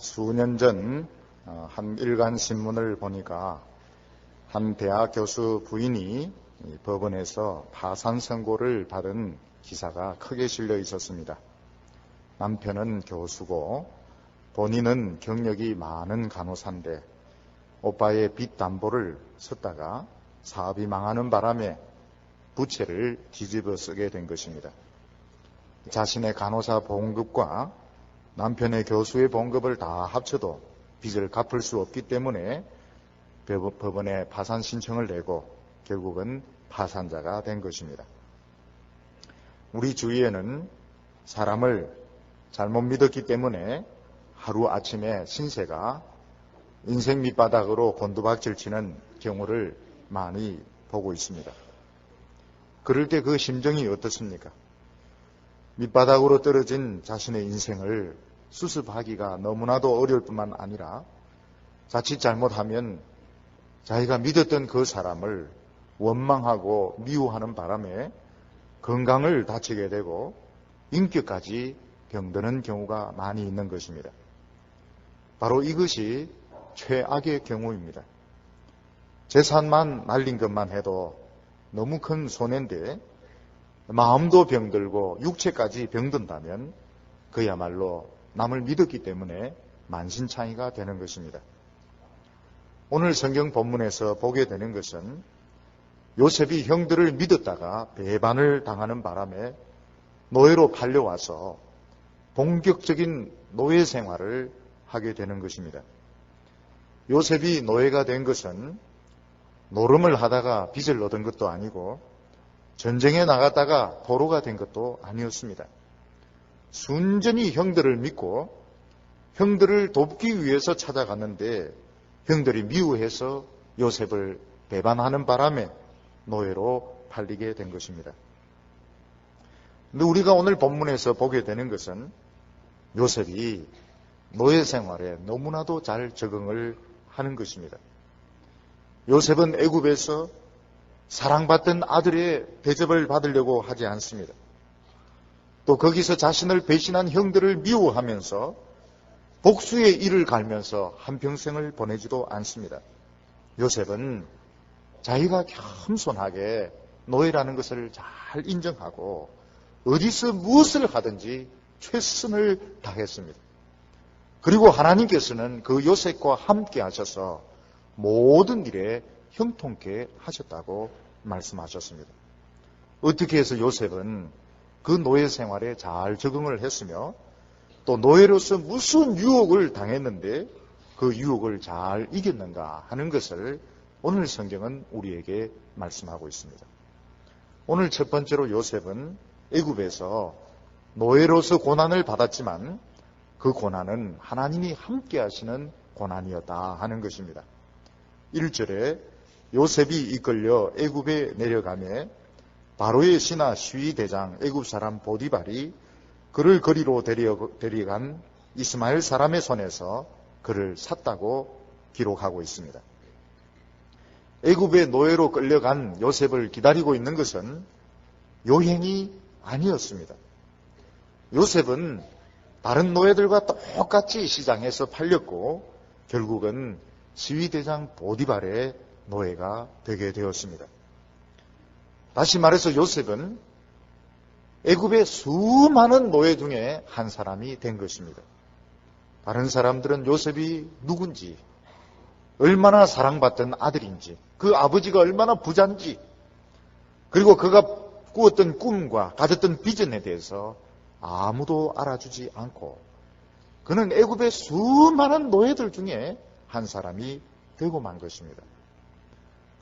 수년 전 한 일간 신문을 보니까 한 대학 교수 부인이 법원에서 파산 선고를 받은 기사가 크게 실려 있었습니다. 남편은 교수고 본인은 경력이 많은 간호사인데 오빠의 빚 담보를 썼다가 사업이 망하는 바람에 부채를 뒤집어 쓰게 된 것입니다. 자신의 간호사 봉급과 남편의 교수의 봉급을 다 합쳐도 빚을 갚을 수 없기 때문에 법원에 파산 신청을 내고 결국은 파산자가 된 것입니다. 우리 주위에는 사람을 잘못 믿었기 때문에 하루아침에 신세가 인생 밑바닥으로 곤두박질 치는 경우를 많이 보고 있습니다. 그럴 때 그 심정이 어떻습니까? 밑바닥으로 떨어진 자신의 인생을 수습하기가 너무나도 어려울 뿐만 아니라 자칫 잘못하면 자기가 믿었던 그 사람을 원망하고 미워하는 바람에 건강을 다치게 되고 인격까지 병드는 경우가 많이 있는 것입니다. 바로 이것이 최악의 경우입니다. 재산만 날린 것만 해도 너무 큰 손해인데 마음도 병들고 육체까지 병든다면 그야말로 남을 믿었기 때문에 만신창이가 되는 것입니다. 오늘 성경 본문에서 보게 되는 것은 요셉이 형들을 믿었다가 배반을 당하는 바람에 노예로 팔려와서 본격적인 노예 생활을 하게 되는 것입니다. 요셉이 노예가 된 것은 노름을 하다가 빚을 얻은 것도 아니고 전쟁에 나갔다가 포로가 된 것도 아니었습니다. 순전히 형들을 믿고 형들을 돕기 위해서 찾아갔는데 형들이 미워해서 요셉을 배반하는 바람에 노예로 팔리게 된 것입니다. 근데 우리가 오늘 본문에서 보게 되는 것은 요셉이 노예 생활에 너무나도 잘 적응을 하는 것입니다. 요셉은 애굽에서 사랑받던 아들의 대접을 받으려고 하지 않습니다. 또 거기서 자신을 배신한 형들을 미워하면서 복수의 일을 갈면서 한평생을 보내지도 않습니다. 요셉은 자기가 겸손하게 노예라는 것을 잘 인정하고 어디서 무엇을 하든지 최선을 다했습니다. 그리고 하나님께서는 그 요셉과 함께 하셔서 모든 일에 형통케 하셨다고 말씀하셨습니다. 어떻게 해서 요셉은 그 노예 생활에 잘 적응을 했으며 또 노예로서 무슨 유혹을 당했는데 그 유혹을 잘 이겼는가 하는 것을 오늘 성경은 우리에게 말씀하고 있습니다. 오늘 첫 번째로 요셉은 애굽에서 노예로서 고난을 받았지만 그 고난은 하나님이 함께 하시는 고난이었다 하는 것입니다. 1절에 요셉이 이끌려 애굽에 내려가매 바로의 신하 시위대장 애굽 사람 보디발이 그를 거리로 데려간 이스마엘 사람의 손에서 그를 샀다고 기록하고 있습니다. 애굽의 노예로 끌려간 요셉을 기다리고 있는 것은 요행이 아니었습니다. 요셉은 다른 노예들과 똑같이 시장에서 팔렸고 결국은 시위대장 보디발의 노예가 되게 되었습니다. 다시 말해서 요셉은 애굽의 수많은 노예 중에 한 사람이 된 것입니다. 다른 사람들은 요셉이 누군지, 얼마나 사랑받던 아들인지, 그 아버지가 얼마나 부자인지, 그리고 그가 꾸었던 꿈과 가졌던 비전에 대해서 아무도 알아주지 않고 그는 애굽의 수많은 노예들 중에 한 사람이 되고 만 것입니다.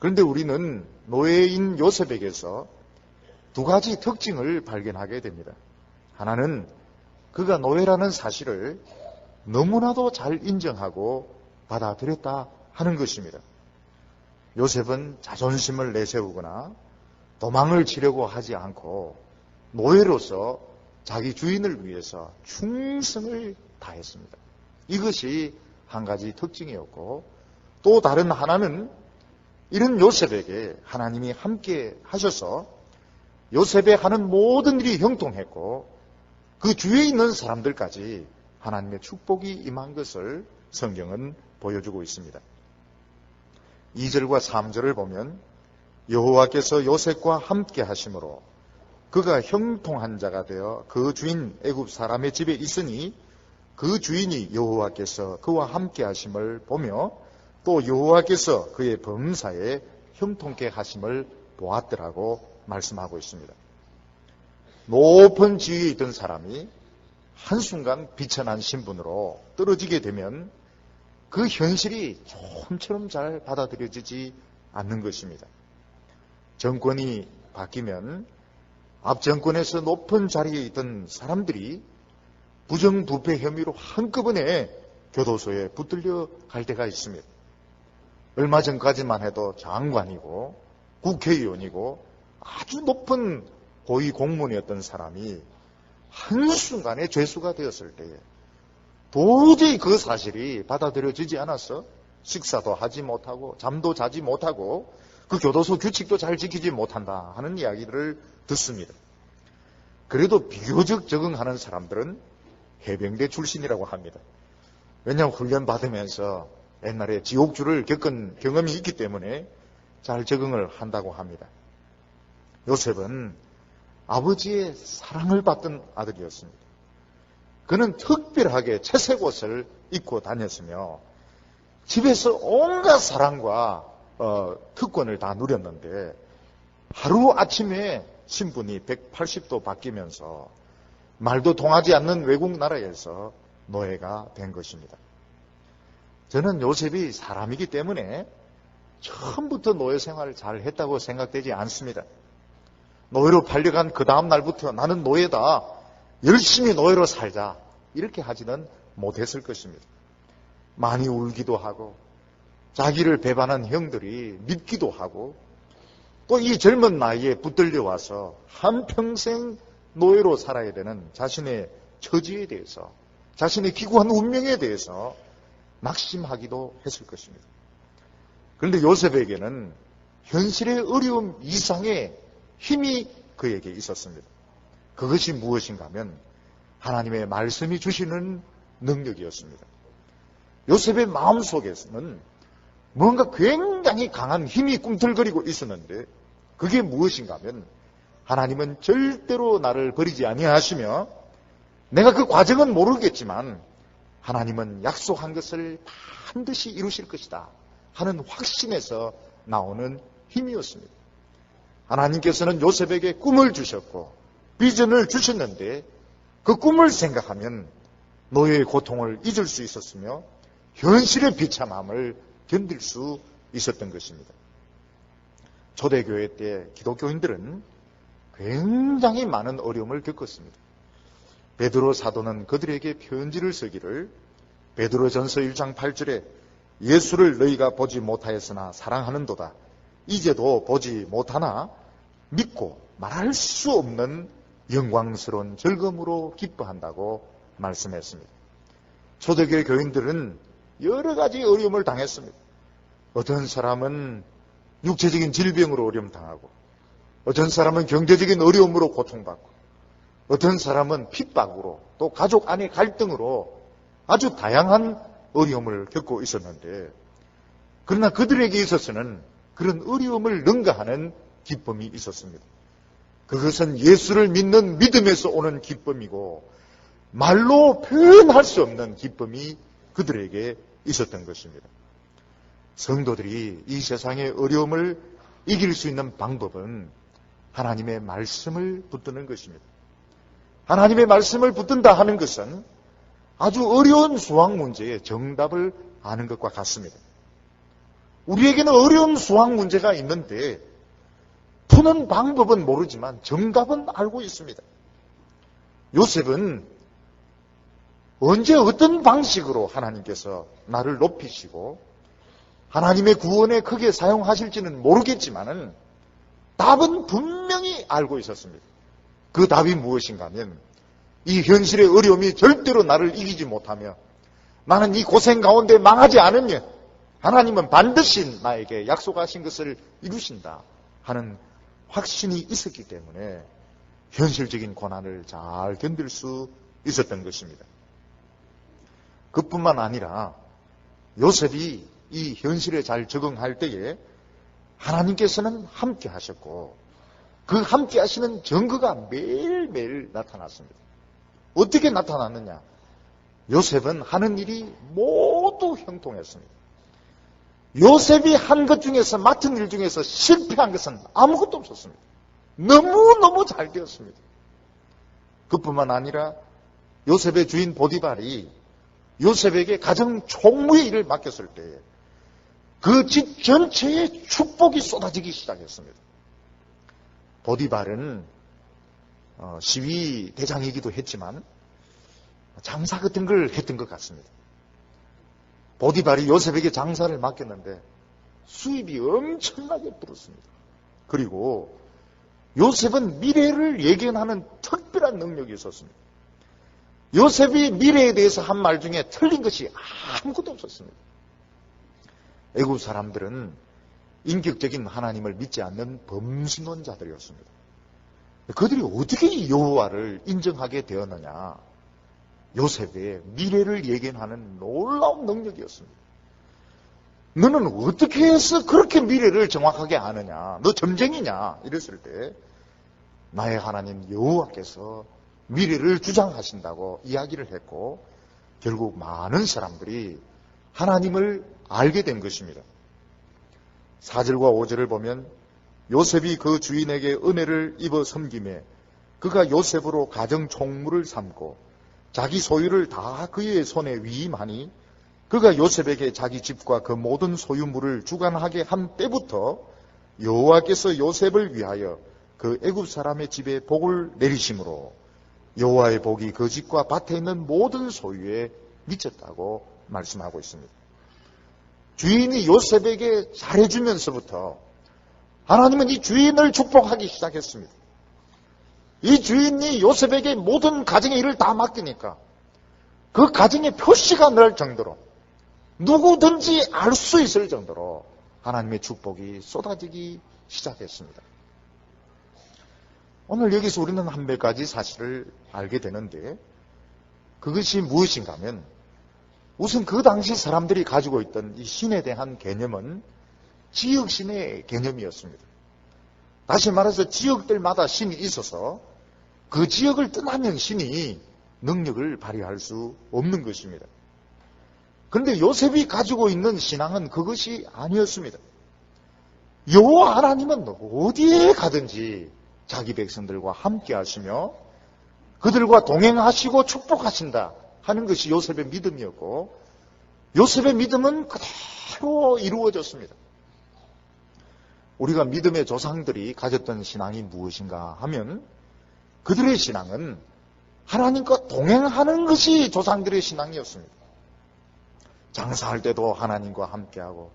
그런데 우리는 노예인 요셉에게서 두 가지 특징을 발견하게 됩니다. 하나는 그가 노예라는 사실을 너무나도 잘 인정하고 받아들였다 하는 것입니다. 요셉은 자존심을 내세우거나 도망을 치려고 하지 않고 노예로서 자기 주인을 위해서 충성을 다했습니다. 이것이 한 가지 특징이었고 또 다른 하나는 이런 요셉에게 하나님이 함께 하셔서 요셉의 하는 모든 일이 형통했고 그 주위에 있는 사람들까지 하나님의 축복이 임한 것을 성경은 보여주고 있습니다. 2절과 3절을 보면 여호와께서 요셉과 함께 하심으로 그가 형통한 자가 되어 그 주인 애굽 사람의 집에 있으니 그 주인이 여호와께서 그와 함께 하심을 보며 또 여호와께서 그의 범사에 형통케 하심을 보았더라고 말씀하고 있습니다. 높은 지위에 있던 사람이 한순간 비천한 신분으로 떨어지게 되면 그 현실이 좀처럼 잘 받아들여지지 않는 것입니다. 정권이 바뀌면 앞 정권에서 높은 자리에 있던 사람들이 부정부패 혐의로 한꺼번에 교도소에 붙들려 갈 때가 있습니다. 얼마 전까지만 해도 장관이고 국회의원이고 아주 높은 고위 공무원이었던 사람이 한순간에 죄수가 되었을 때에 도저히 그 사실이 받아들여지지 않아서 식사도 하지 못하고 잠도 자지 못하고 그 교도소 규칙도 잘 지키지 못한다 하는 이야기를 듣습니다. 그래도 비교적 적응하는 사람들은 해병대 출신이라고 합니다. 왜냐하면 훈련 받으면서 옛날에 지옥주를 겪은 경험이 있기 때문에 잘 적응을 한다고 합니다. 요셉은 아버지의 사랑을 받던 아들이었습니다. 그는 특별하게 채색 옷을 입고 다녔으며 집에서 온갖 사랑과 특권을 다 누렸는데 하루아침에 신분이 180도 바뀌면서 말도 통하지 않는 외국 나라에서 노예가 된 것입니다. 저는 요셉이 사람이기 때문에 처음부터 노예 생활을 잘 했다고 생각되지 않습니다. 노예로 팔려간 그 다음 날부터 나는 노예다, 열심히 노예로 살자 이렇게 하지는 못했을 것입니다. 많이 울기도 하고 자기를 배반한 형들이 믿기도 하고 또 이 젊은 나이에 붙들려 와서 한평생 노예로 살아야 되는 자신의 처지에 대해서, 자신의 기구한 운명에 대해서 낙심하기도 했을 것입니다. 그런데 요셉에게는 현실의 어려움 이상의 힘이 그에게 있었습니다. 그것이 무엇인가 하면 하나님의 말씀이 주시는 능력이었습니다. 요셉의 마음속에서는 뭔가 굉장히 강한 힘이 꿈틀거리고 있었는데 그게 무엇인가 하면 하나님은 절대로 나를 버리지 아니하시며 내가 그 과정은 모르겠지만 하나님은 약속한 것을 반드시 이루실 것이다 하는 확신에서 나오는 힘이었습니다. 하나님께서는 요셉에게 꿈을 주셨고 비전을 주셨는데 그 꿈을 생각하면 노예의 고통을 잊을 수 있었으며 현실의 비참함을 견딜 수 있었던 것입니다. 초대교회 때 기독교인들은 굉장히 많은 어려움을 겪었습니다. 베드로 사도는 그들에게 편지를 쓰기를 베드로전서 1장 8절에 예수를 너희가 보지 못하였으나 사랑하는도다. 이제도 보지 못하나 믿고 말할 수 없는 영광스러운 즐거움으로 기뻐한다고 말씀했습니다. 초대교회 교인들은 여러 가지 어려움을 당했습니다. 어떤 사람은 육체적인 질병으로 어려움 당하고 어떤 사람은 경제적인 어려움으로 고통받고 어떤 사람은 핍박으로 또 가족 안의 갈등으로 아주 다양한 어려움을 겪고 있었는데 그러나 그들에게 있어서는 그런 어려움을 능가하는 기쁨이 있었습니다. 그것은 예수를 믿는 믿음에서 오는 기쁨이고 말로 표현할 수 없는 기쁨이 그들에게 있었던 것입니다. 성도들이 이 세상의 어려움을 이길 수 있는 방법은 하나님의 말씀을 붙드는 것입니다. 하나님의 말씀을 붙든다 하는 것은 아주 어려운 수학 문제의 정답을 아는 것과 같습니다. 우리에게는 어려운 수학 문제가 있는데 푸는 방법은 모르지만 정답은 알고 있습니다. 요셉은 언제 어떤 방식으로 하나님께서 나를 높이시고 하나님의 구원에 크게 사용하실지는 모르겠지만은 답은 분명히 알고 있었습니다. 그 답이 무엇인가 하면 이 현실의 어려움이 절대로 나를 이기지 못하며 나는 이 고생 가운데 망하지 않으면 하나님은 반드시 나에게 약속하신 것을 이루신다 하는 확신이 있었기 때문에 현실적인 고난을 잘 견딜 수 있었던 것입니다. 그뿐만 아니라 요셉이 이 현실에 잘 적응할 때에 하나님께서는 함께 하셨고 그 함께 하시는 증거가 매일매일 나타났습니다. 어떻게 나타났느냐? 요셉은 하는 일이 모두 형통했습니다. 요셉이 한 것 중에서, 맡은 일 중에서 실패한 것은 아무것도 없었습니다. 너무너무 잘 되었습니다. 그뿐만 아니라 요셉의 주인 보디발이 요셉에게 가정 총무의 일을 맡겼을 때 그 집 전체에 축복이 쏟아지기 시작했습니다. 보디발은 시위 대장이기도 했지만 장사 같은 걸 했던 것 같습니다. 보디발이 요셉에게 장사를 맡겼는데 수입이 엄청나게 불었습니다. 그리고 요셉은 미래를 예견하는 특별한 능력이 있었습니다. 요셉이 미래에 대해서 한 말 중에 틀린 것이 아무것도 없었습니다. 애국 사람들은 인격적인 하나님을 믿지 않는 범신론자들이었습니다. 그들이 어떻게 여호와를 인정하게 되었느냐? 요셉의 미래를 예견하는 놀라운 능력이었습니다. 너는 어떻게 해서 그렇게 미래를 정확하게 아느냐? 너 점쟁이냐? 이랬을 때 나의 하나님 여호와께서 미래를 주장하신다고 이야기를 했고 결국 많은 사람들이 하나님을 알게 된 것입니다. 4절과 5절을 보면 요셉이 그 주인에게 은혜를 입어 섬김에 그가 요셉으로 가정 총무를 삼고 자기 소유를 다 그의 손에 위임하니 그가 요셉에게 자기 집과 그 모든 소유물을 주관하게 한 때부터 여호와께서 요셉을 위하여 그 애굽 사람의 집에 복을 내리심으로 여호와의 복이 그 집과 밭에 있는 모든 소유에 미쳤다고 말씀하고 있습니다. 주인이 요셉에게 잘해주면서부터 하나님은 이 주인을 축복하기 시작했습니다. 이 주인이 요셉에게 모든 가정의 일을 다 맡기니까 그 가정의 표시가 날 정도로 누구든지 알 수 있을 정도로 하나님의 축복이 쏟아지기 시작했습니다. 오늘 여기서 우리는 한 몇 가지 사실을 알게 되는데 그것이 무엇인가 하면 우선 그 당시 사람들이 가지고 있던 이 신에 대한 개념은 지역신의 개념이었습니다. 다시 말해서 지역들마다 신이 있어서 그 지역을 떠나면 신이 능력을 발휘할 수 없는 것입니다. 그런데 요셉이 가지고 있는 신앙은 그것이 아니었습니다. 여호와 하나님은 어디에 가든지 자기 백성들과 함께 하시며 그들과 동행하시고 축복하신다 하는 것이 요셉의 믿음이었고 요셉의 믿음은 그대로 이루어졌습니다. 우리가 믿음의 조상들이 가졌던 신앙이 무엇인가 하면 그들의 신앙은 하나님과 동행하는 것이 조상들의 신앙이었습니다. 장사할 때도 하나님과 함께하고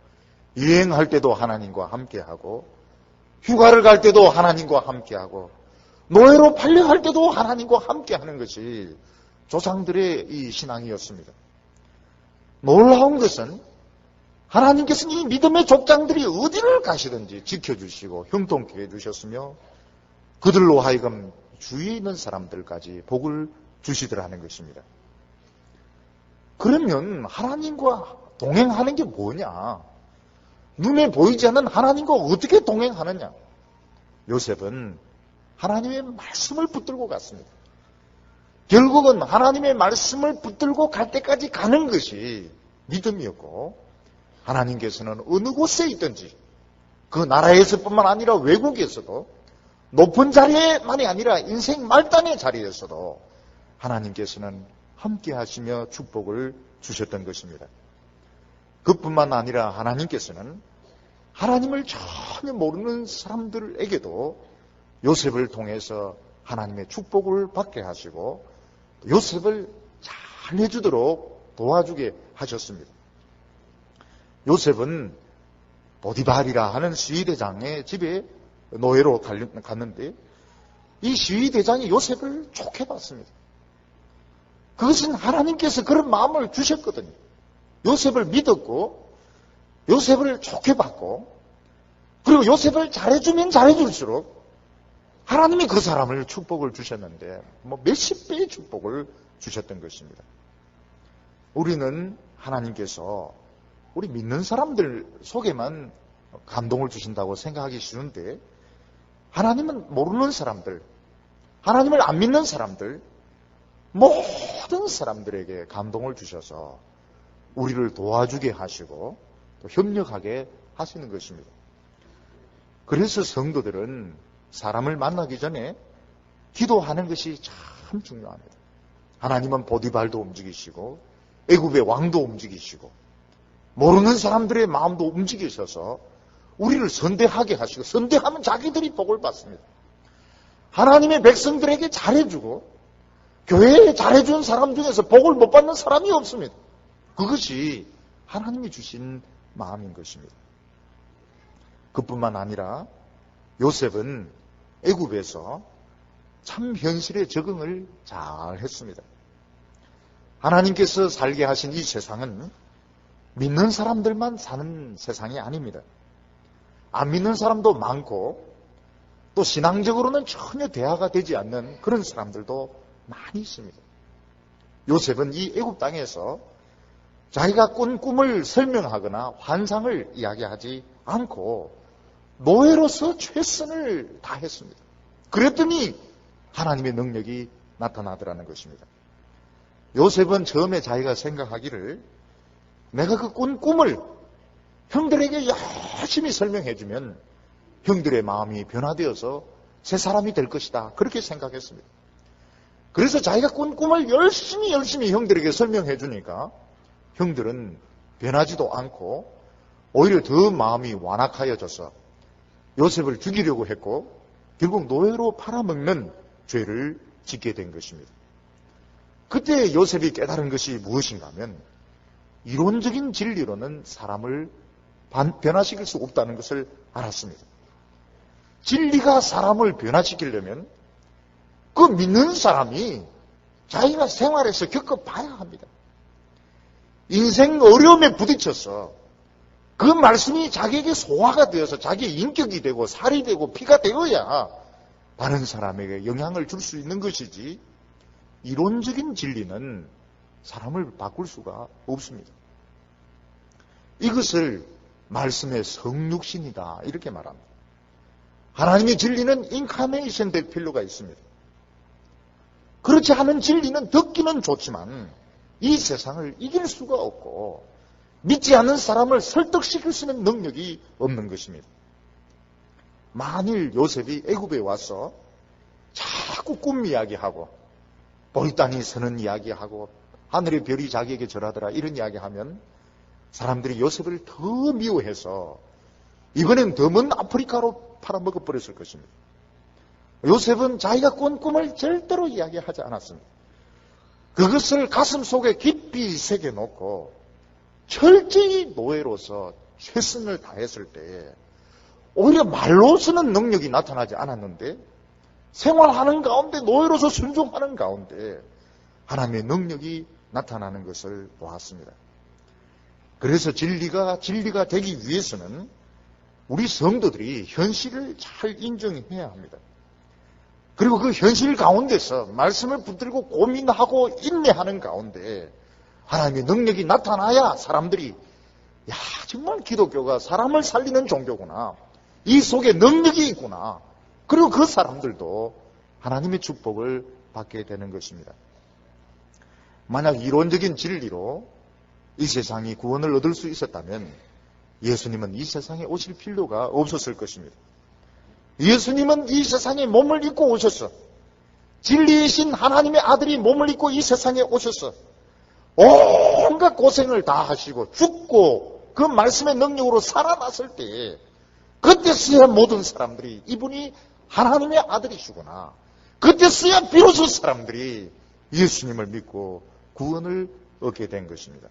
여행할 때도 하나님과 함께하고 휴가를 갈 때도 하나님과 함께하고 노예로 팔려갈 때도 하나님과 함께하는 것이 조상들의 이 신앙이었습니다. 놀라운 것은 하나님께서는 이 믿음의 족장들이 어디를 가시든지 지켜주시고 형통케 해주셨으며 그들로 하여금 주위에 있는 사람들까지 복을 주시더라는 것입니다. 그러면 하나님과 동행하는 게 뭐냐? 눈에 보이지 않는 하나님과 어떻게 동행하느냐? 요셉은 하나님의 말씀을 붙들고 갔습니다. 결국은 하나님의 말씀을 붙들고 갈 때까지 가는 것이 믿음이었고 하나님께서는 어느 곳에 있든지 그 나라에서뿐만 아니라 외국에서도 높은 자리만이 아니라 인생 말단의 자리에서도 하나님께서는 함께 하시며 축복을 주셨던 것입니다. 그뿐만 아니라 하나님께서는 하나님을 전혀 모르는 사람들에게도 요셉을 통해서 하나님의 축복을 받게 하시고 요셉을 잘 해주도록 도와주게 하셨습니다. 요셉은 보디발이라 하는 시위대장의 집에 노예로 갔는데 이 시위대장이 요셉을 좋게 봤습니다. 그것은 하나님께서 그런 마음을 주셨거든요. 요셉을 믿었고 요셉을 좋게 봤고 그리고 요셉을 잘해주면 잘해줄수록 하나님이 그 사람을 축복을 주셨는데 몇십 배의 축복을 주셨던 것입니다. 우리는 하나님께서 우리 믿는 사람들 속에만 감동을 주신다고 생각하기 쉬운데, 하나님은 모르는 사람들, 하나님을 안 믿는 사람들, 모든 사람들에게 감동을 주셔서 우리를 도와주게 하시고 또 협력하게 하시는 것입니다. 그래서 성도들은 사람을 만나기 전에 기도하는 것이 참 중요합니다. 하나님은 보디발도 움직이시고 애굽의 왕도 움직이시고 모르는 사람들의 마음도 움직이셔서 우리를 선대하게 하시고, 선대하면 자기들이 복을 받습니다. 하나님의 백성들에게 잘해주고 교회에 잘해준 사람 중에서 복을 못 받는 사람이 없습니다. 그것이 하나님이 주신 마음인 것입니다. 그뿐만 아니라 요셉은 애굽에서 참 현실에 적응을 잘 했습니다. 하나님께서 살게 하신 이 세상은 믿는 사람들만 사는 세상이 아닙니다. 안 믿는 사람도 많고 또 신앙적으로는 전혀 대화가 되지 않는 그런 사람들도 많이 있습니다. 요셉은 이 애굽 땅에서 자기가 꾼 꿈을 설명하거나 환상을 이야기하지 않고 노예로서 최선을 다했습니다. 그랬더니 하나님의 능력이 나타나더라는 것입니다. 요셉은 처음에 자기가 생각하기를 내가 그 꾼 꿈을 형들에게 열심히 설명해주면 형들의 마음이 변화되어서 새 사람이 될 것이다, 그렇게 생각했습니다. 그래서 자기가 꾼 꿈을 열심히 형들에게 설명해 주니까 형들은 변하지도 않고 오히려 더 마음이 완악하여져서 요셉을 죽이려고 했고 결국 노예로 팔아먹는 죄를 짓게 된 것입니다. 그때 요셉이 깨달은 것이 무엇인가 하면 이론적인 진리로는 사람을 변화시킬 수 없다는 것을 알았습니다. 진리가 사람을 변화시키려면 그 믿는 사람이 자기가 생활에서 겪어봐야 합니다. 인생 어려움에 부딪혀서 그 말씀이 자기에게 소화가 되어서 자기의 인격이 되고 살이 되고 피가 되어야 다른 사람에게 영향을 줄 수 있는 것이지, 이론적인 진리는 사람을 바꿀 수가 없습니다. 이것을 말씀의 성육신이다, 이렇게 말합니다. 하나님의 진리는 인카네이션 될 필요가 있습니다. 그렇지 않은 진리는 듣기는 좋지만 이 세상을 이길 수가 없고 믿지 않는 사람을 설득시킬 수 있는 능력이 없는 것입니다. 만일 요셉이 애굽에 와서 자꾸 꿈 이야기하고 보리땅이 서는 이야기하고 하늘의 별이 자기에게 절하더라 이런 이야기하면 사람들이 요셉을 더 미워해서 이번엔 더 먼 아프리카로 팔아먹어버렸을 것입니다. 요셉은 자기가 꾼 꿈을 절대로 이야기하지 않았습니다. 그것을 가슴 속에 깊이 새겨놓고 철저히 노예로서 최선을 다했을 때 오히려 말로서는 능력이 나타나지 않았는데 생활하는 가운데 노예로서 순종하는 가운데 하나님의 능력이 나타나는 것을 보았습니다. 그래서 진리가 되기 위해서는 우리 성도들이 현실을 잘 인정해야 합니다. 그리고 그 현실 가운데서 말씀을 붙들고 고민하고 인내하는 가운데 하나님의 능력이 나타나야 사람들이 야, 정말 기독교가 사람을 살리는 종교구나, 이 속에 능력이 있구나, 그리고 그 사람들도 하나님의 축복을 받게 되는 것입니다. 만약 이론적인 진리로 이 세상이 구원을 얻을 수 있었다면 예수님은 이 세상에 오실 필요가 없었을 것입니다. 예수님은 이 세상에 몸을 입고 오셔서 진리이신 하나님의 아들이 몸을 입고 이 세상에 오셔서 온갖 고생을 다 하시고 죽고 그 말씀의 능력으로 살아났을 때 그때서야 모든 사람들이 이분이 하나님의 아들이시구나, 그때서야 비로소 사람들이 예수님을 믿고 구원을 얻게 된 것입니다.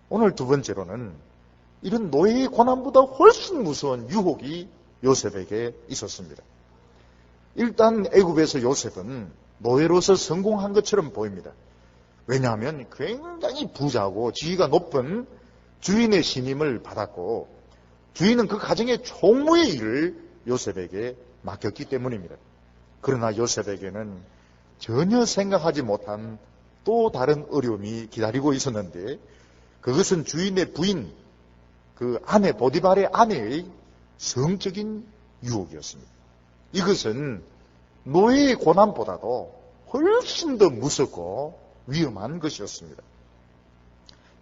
오늘 두 번째로는 이런 노예의 고난보다 훨씬 무서운 유혹이 요셉에게 있었습니다. 일단 애굽에서 요셉은 노예로서 성공한 것처럼 보입니다. 왜냐하면 굉장히 부자고 지위가 높은 주인의 신임을 받았고 주인은 그 가정의 총무의 일을 요셉에게 맡겼기 때문입니다. 그러나 요셉에게는 전혀 생각하지 못한 또 다른 어려움이 기다리고 있었는데 그것은 주인의 부인, 그 아내 보디발의 아내의 성적인 유혹이었습니다. 이것은 노예의 고난보다도 훨씬 더 무섭고 위험한 것이었습니다.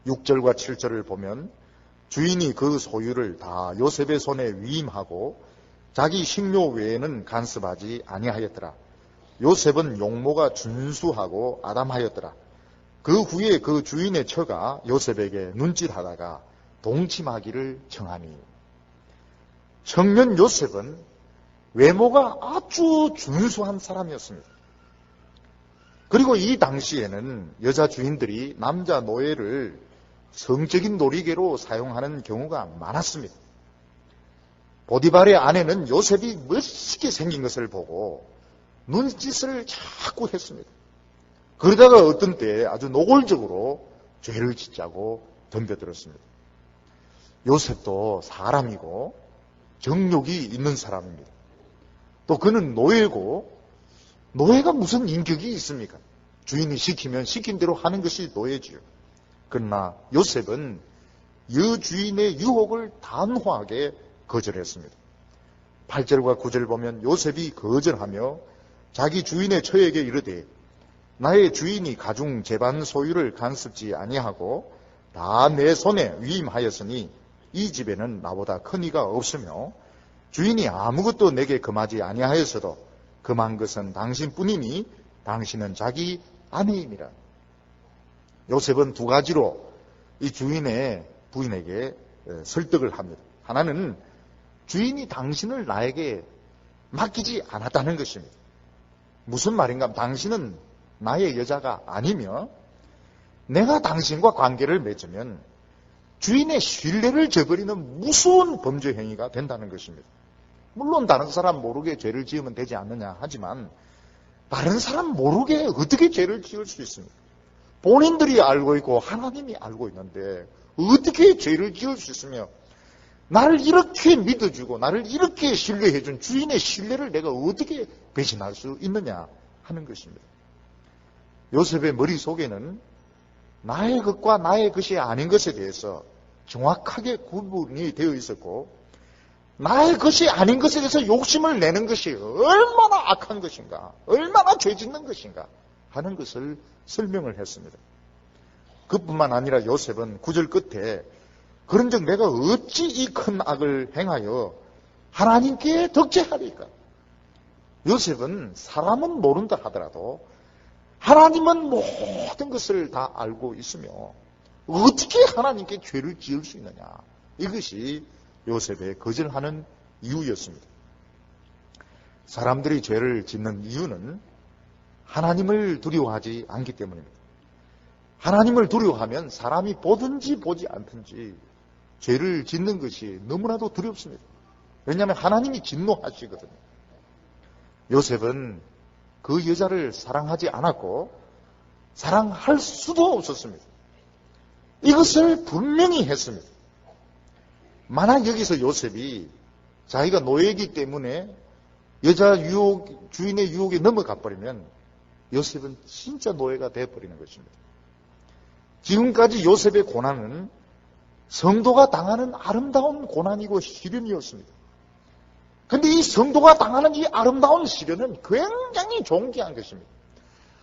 6절과 7절을 보면 주인이 그 소유를 다 요셉의 손에 위임하고 자기 식료 외에는 간섭하지 아니하였더라. 요셉은 용모가 준수하고 아담하였더라. 그 후에 그 주인의 처가 요셉에게 눈짓하다가 동침하기를 청하니. 청년 요셉은 외모가 아주 준수한 사람이었습니다. 그리고 이 당시에는 여자 주인들이 남자 노예를 성적인 놀이개로 사용하는 경우가 많았습니다. 보디발의 아내는 요셉이 멋지게 생긴 것을 보고 눈짓을 자꾸 했습니다. 그러다가 어떤 때 아주 노골적으로 죄를 짓자고 덤벼들었습니다. 요셉도 사람이고 정욕이 있는 사람입니다. 또 그는 노예고, 노예가 무슨 인격이 있습니까? 주인이 시키면 시킨 대로 하는 것이 노예지요. 그러나 요셉은 여주인의 유혹을 단호하게 거절했습니다. 8절과 9절 보면 요셉이 거절하며 자기 주인의 처에게 이르되 나의 주인이 가중 재반 소유를 간섭지 아니하고 다 내 손에 위임하였으니 이 집에는 나보다 큰 이가 없으며 주인이 아무것도 내게 금하지 아니하였어도 금한 것은 당신뿐이니 당신은 자기 아내임이라. 요셉은 두 가지로 이 주인의 부인에게 설득을 합니다. 하나는 주인이 당신을 나에게 맡기지 않았다는 것입니다. 무슨 말인가 하면 당신은 나의 여자가 아니며 내가 당신과 관계를 맺으면 주인의 신뢰를 저버리는 무서운 범죄 행위가 된다는 것입니다. 물론 다른 사람 모르게 죄를 지으면 되지 않느냐 하지만 다른 사람 모르게 어떻게 죄를 지을 수 있습니까? 본인들이 알고 있고 하나님이 알고 있는데 어떻게 죄를 지을 수 있으며 나를 이렇게 믿어주고 나를 이렇게 신뢰해준 주인의 신뢰를 내가 어떻게 배신할 수 있느냐 하는 것입니다. 요셉의 머릿속에는 나의 것과 나의 것이 아닌 것에 대해서 정확하게 구분이 되어 있었고 나의 것이 아닌 것에 대해서 욕심을 내는 것이 얼마나 악한 것인가, 얼마나 죄 짓는 것인가 하는 것을 설명을 했습니다. 그뿐만 아니라 요셉은 9절 끝에 그런즉 내가 어찌 이 큰 악을 행하여 하나님께 덕죄하리까? 요셉은 사람은 모른다 하더라도 하나님은 모든 것을 다 알고 있으며 어떻게 하나님께 죄를 지을 수 있느냐. 이것이 요셉의 거절하는 이유였습니다. 사람들이 죄를 짓는 이유는 하나님을 두려워하지 않기 때문입니다. 하나님을 두려워하면 사람이 보든지 보지 않든지 죄를 짓는 것이 너무나도 두렵습니다. 왜냐하면 하나님이 진노하시거든요. 요셉은 그 여자를 사랑하지 않았고 사랑할 수도 없었습니다. 이것을 분명히 했습니다. 만약 여기서 요셉이 자기가 노예이기 때문에 여자 유혹, 주인의 유혹에 넘어가 버리면 요셉은 진짜 노예가 되어버리는 것입니다. 지금까지 요셉의 고난은 성도가 당하는 아름다운 고난이고 시련이었습니다. 그런데 이 성도가 당하는 이 아름다운 시련은 굉장히 존귀한 것입니다.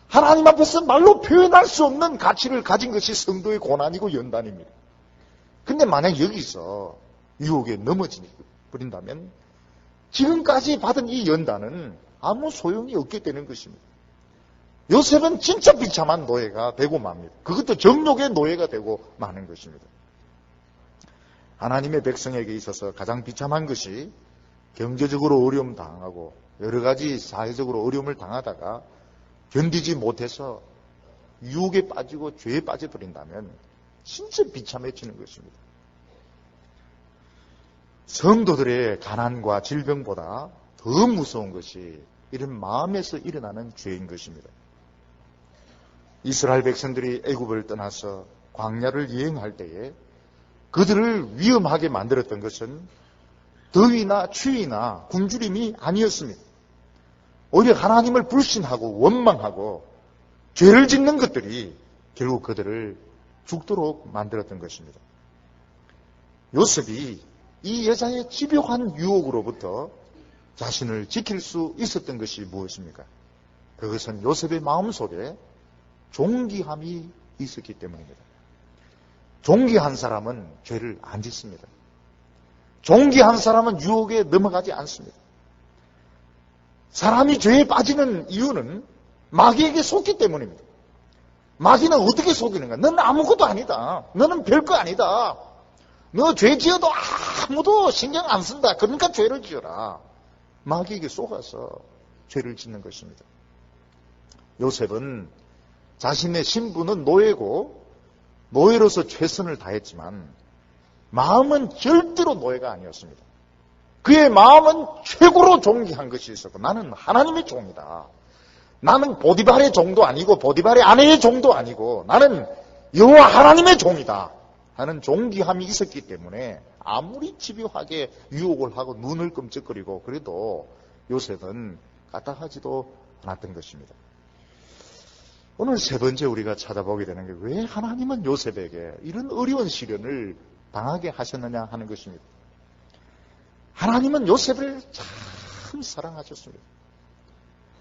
하나님 앞에서 말로 표현할 수 없는 가치를 가진 것이 성도의 고난이고 연단입니다. 그런데 만약 여기서 유혹에 넘어져 버린다면 지금까지 받은 이 연단은 아무 소용이 없게 되는 것입니다. 요셉은 진짜 비참한 노예가 되고 맙니다. 그것도 정욕의 노예가 되고 마는 것입니다. 하나님의 백성에게 있어서 가장 비참한 것이 경제적으로 어려움 당하고 여러 가지 사회적으로 어려움을 당하다가 견디지 못해서 유혹에 빠지고 죄에 빠져버린다면 진짜 비참해지는 것입니다. 성도들의 가난과 질병보다 더 무서운 것이 이런 마음에서 일어나는 죄인 것입니다. 이스라엘 백성들이 애굽을 떠나서 광야를 여행할 때에 그들을 위험하게 만들었던 것은 더위나 추위나 굶주림이 아니었습니다. 오히려 하나님을 불신하고 원망하고 죄를 짓는 것들이 결국 그들을 죽도록 만들었던 것입니다. 요셉이 이 여자의 집요한 유혹으로부터 자신을 지킬 수 있었던 것이 무엇입니까? 그것은 요셉의 마음속에 종기함이 있었기 때문입니다. 종기한 사람은 죄를 안 짓습니다. 종기한 사람은 유혹에 넘어가지 않습니다. 사람이 죄에 빠지는 이유는 마귀에게 속기 때문입니다. 마귀는 어떻게 속이는가? 너는 아무것도 아니다. 너는 별거 아니다. 너 죄 지어도 아무도 신경 안 쓴다. 그러니까 죄를 지어라. 마귀에게 속아서 죄를 짓는 것입니다. 요셉은 자신의 신분은 노예고 노예로서 최선을 다했지만 마음은 절대로 노예가 아니었습니다. 그의 마음은 최고로 존귀한 것이 있었고 나는 하나님의 종이다. 나는 보디발의 종도 아니고 보디발의 아내의 종도 아니고 나는 여호와 하나님의 종이다 하는 존귀함이 있었기 때문에 아무리 집요하게 유혹을 하고 눈을 끔찍거리고 그래도 요셉은 까딱하지도 않았던 것입니다. 오늘 세 번째 우리가 찾아보게 되는 게 왜 하나님은 요셉에게 이런 어려운 시련을 당하게 하셨느냐 하는 것입니다. 하나님은 요셉을 참 사랑하셨습니다.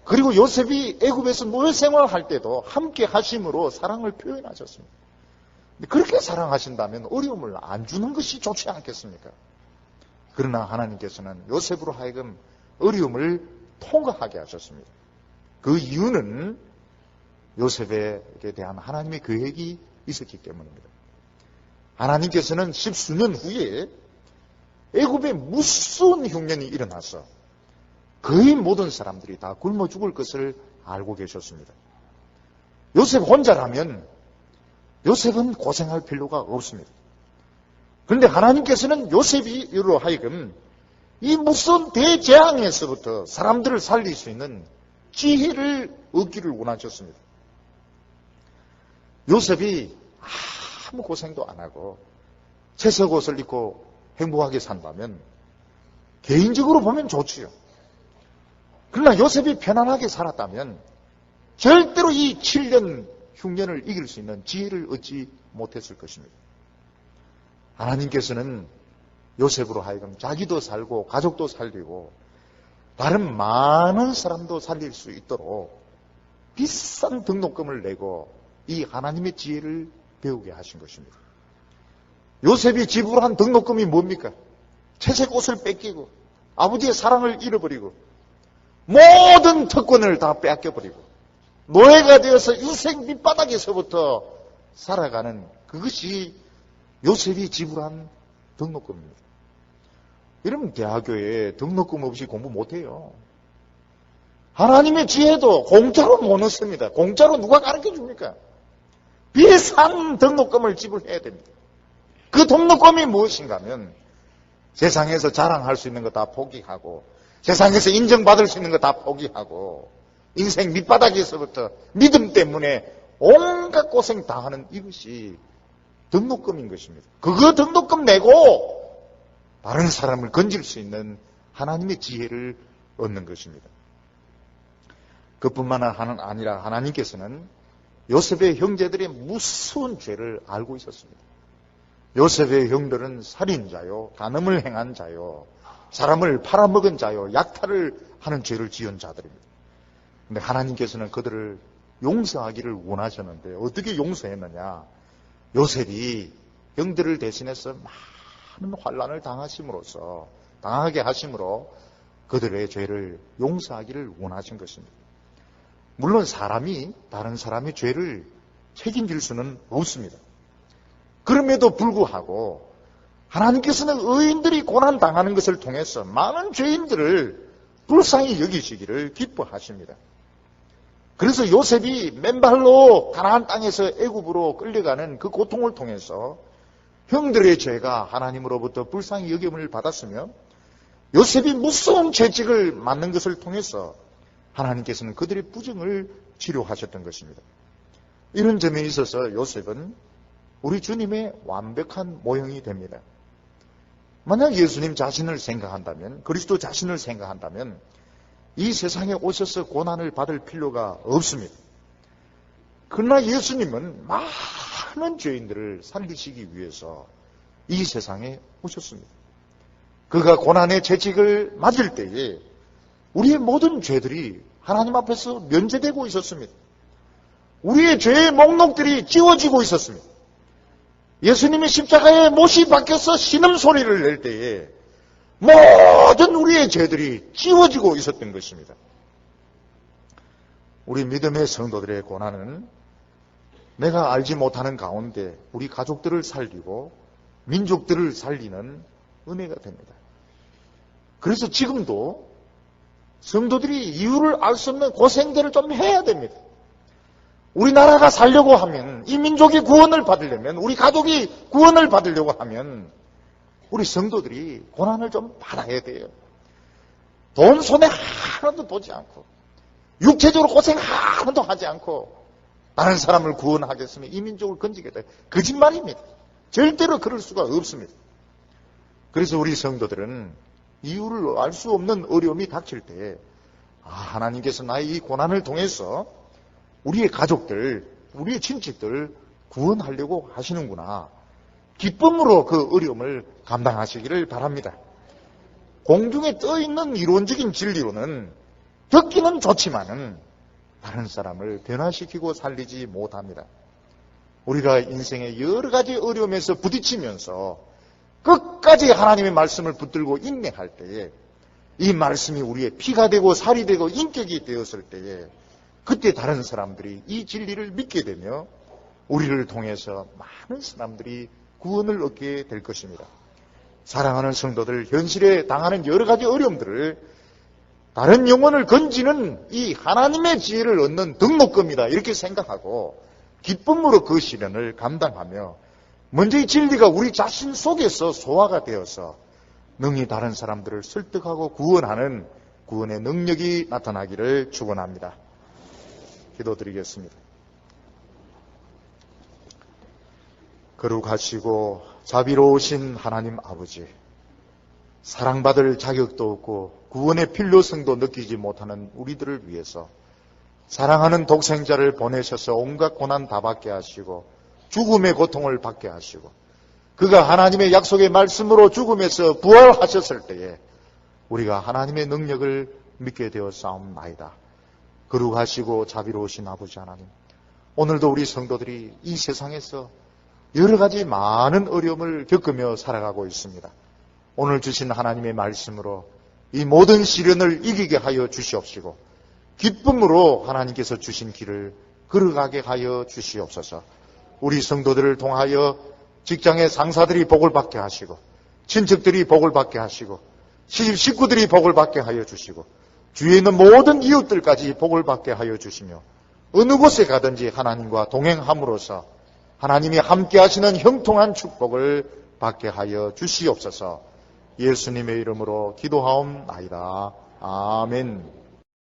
그리고 요셉이 애굽에서 노예 생활할 때도 함께 하심으로 사랑을 표현하셨습니다. 그렇게 사랑하신다면 어려움을 안 주는 것이 좋지 않겠습니까? 그러나 하나님께서는 요셉으로 하여금 어려움을 통과하게 하셨습니다. 그 이유는 요셉에게 대한 하나님의 계획이 있었기 때문입니다. 하나님께서는 십수년 후에 애굽에 무서운 흉년이 일어나서 거의 모든 사람들이 다 굶어 죽을 것을 알고 계셨습니다. 요셉 혼자라면 요셉은 고생할 필요가 없습니다. 그런데 하나님께서는 요셉이로 하여금 이 무서운 대재앙에서부터 사람들을 살릴 수 있는 지혜를 얻기를 원하셨습니다. 요셉이 아무 고생도 안 하고 채색 옷을 입고 행복하게 산다면 개인적으로 보면 좋지요. 그러나 요셉이 편안하게 살았다면 절대로 이 7년 흉년을 이길 수 있는 지혜를 얻지 못했을 것입니다. 하나님께서는 요셉으로 하여금 자기도 살고 가족도 살리고 다른 많은 사람도 살릴 수 있도록 비싼 등록금을 내고 이 하나님의 지혜를 배우게 하신 것입니다. 요셉이 지불한 등록금이 뭡니까? 채색 옷을 뺏기고 아버지의 사랑을 잃어버리고 모든 특권을 다 빼앗겨버리고 노예가 되어서 인생 밑바닥에서부터 살아가는 그것이 요셉이 지불한 등록금입니다. 여러분 대학교에 등록금 없이 공부 못해요. 하나님의 지혜도 공짜로 못 얻습니다. 공짜로 누가 가르쳐줍니까? 비싼 등록금을 지불해야 됩니다. 그 등록금이 무엇인가 하면 세상에서 자랑할 수 있는 거 다 포기하고 세상에서 인정받을 수 있는 거 다 포기하고 인생 밑바닥에서부터 믿음 때문에 온갖 고생 다 하는 이것이 등록금인 것입니다. 그거 등록금 내고 다른 사람을 건질 수 있는 하나님의 지혜를 얻는 것입니다. 그뿐만 아니라 하나님께서는 요셉의 형제들의 무서운 죄를 알고 있었습니다. 요셉의 형들은 살인자요, 간음을 행한 자요, 사람을 팔아먹은 자요, 약탈을 하는 죄를 지은 자들입니다. 그런데 하나님께서는 그들을 용서하기를 원하셨는데 어떻게 용서했느냐? 요셉이 형들을 대신해서 많은 환난을 당하게 하심으로 그들의 죄를 용서하기를 원하신 것입니다. 물론 사람이 다른 사람의 죄를 책임질 수는 없습니다. 그럼에도 불구하고 하나님께서는 의인들이 고난당하는 것을 통해서 많은 죄인들을 불쌍히 여기시기를 기뻐하십니다. 그래서 요셉이 맨발로 가나안 땅에서 애굽으로 끌려가는 그 고통을 통해서 형들의 죄가 하나님으로부터 불쌍히 여김을 받았으며 요셉이 무서운 채찍을 맞는 것을 통해서 하나님께서는 그들의 부정을 치료하셨던 것입니다. 이런 점에 있어서 요셉은 우리 주님의 완벽한 모형이 됩니다. 만약 예수님 자신을 생각한다면, 그리스도 자신을 생각한다면 이 세상에 오셔서 고난을 받을 필요가 없습니다. 그러나 예수님은 많은 죄인들을 살리시기 위해서 이 세상에 오셨습니다. 그가 고난의 채찍을 맞을 때에 우리의 모든 죄들이 하나님 앞에서 면제되고 있었습니다. 우리의 죄의 목록들이 지워지고 있었습니다. 예수님이 십자가에 못이 박혀서 신음소리를 낼 때에 모든 우리의 죄들이 지워지고 있었던 것입니다. 우리 믿음의 성도들의 고난은 내가 알지 못하는 가운데 우리 가족들을 살리고 민족들을 살리는 은혜가 됩니다. 그래서 지금도 성도들이 이유를 알 수 없는 고생들을 좀 해야 됩니다. 우리나라가 살려고 하면, 이 민족이 구원을 받으려면, 우리 가족이 구원을 받으려고 하면 우리 성도들이 고난을 좀 받아야 돼요. 돈 손에 하나도 보지 않고 육체적으로 고생 하나도 하지 않고 다른 사람을 구원하겠으면 이 민족을 건지겠다. 거짓말입니다. 절대로 그럴 수가 없습니다. 그래서 우리 성도들은 이유를 알 수 없는 어려움이 닥칠 때 하나님께서 나의 이 고난을 통해서 우리의 가족들, 우리의 친척들 구원하려고 하시는구나. 기쁨으로 그 어려움을 감당하시기를 바랍니다. 공중에 떠있는 이론적인 진리로는 듣기는 좋지만은 다른 사람을 변화시키고 살리지 못합니다. 우리가 인생의 여러 가지 어려움에서 부딪히면서 끝까지 하나님의 말씀을 붙들고 인내할 때에 이 말씀이 우리의 피가 되고 살이 되고 인격이 되었을 때에 그때 다른 사람들이 이 진리를 믿게 되며 우리를 통해서 많은 사람들이 구원을 얻게 될 것입니다. 사랑하는 성도들, 현실에 당하는 여러 가지 어려움들을 다른 영혼을 건지는 이 하나님의 지혜를 얻는 등록금이다 이렇게 생각하고 기쁨으로 그 시련을 감당하며 먼저 이 진리가 우리 자신 속에서 소화가 되어서 능히 다른 사람들을 설득하고 구원하는 구원의 능력이 나타나기를 축원합니다. 기도드리겠습니다. 거룩하시고 자비로우신 하나님 아버지, 사랑받을 자격도 없고 구원의 필요성도 느끼지 못하는 우리들을 위해서 사랑하는 독생자를 보내셔서 온갖 고난 다 받게 하시고 죽음의 고통을 받게 하시고 그가 하나님의 약속의 말씀으로 죽음에서 부활하셨을 때에 우리가 하나님의 능력을 믿게 되어 싸움나이다. 거룩하시고 자비로우신 아버지 하나님, 오늘도 우리 성도들이 이 세상에서 여러 가지 많은 어려움을 겪으며 살아가고 있습니다. 오늘 주신 하나님의 말씀으로 이 모든 시련을 이기게 하여 주시옵시고 기쁨으로 하나님께서 주신 길을 걸어가게 하여 주시옵소서. 우리 성도들을 통하여 직장의 상사들이 복을 받게 하시고 친척들이 복을 받게 하시고 시집 식구들이 복을 받게 하여 주시고 주위에 있는 모든 이웃들까지 복을 받게 하여 주시며 어느 곳에 가든지 하나님과 동행함으로써 하나님이 함께 하시는 형통한 축복을 받게 하여 주시옵소서. 예수님의 이름으로 기도하옵나이다. 아멘.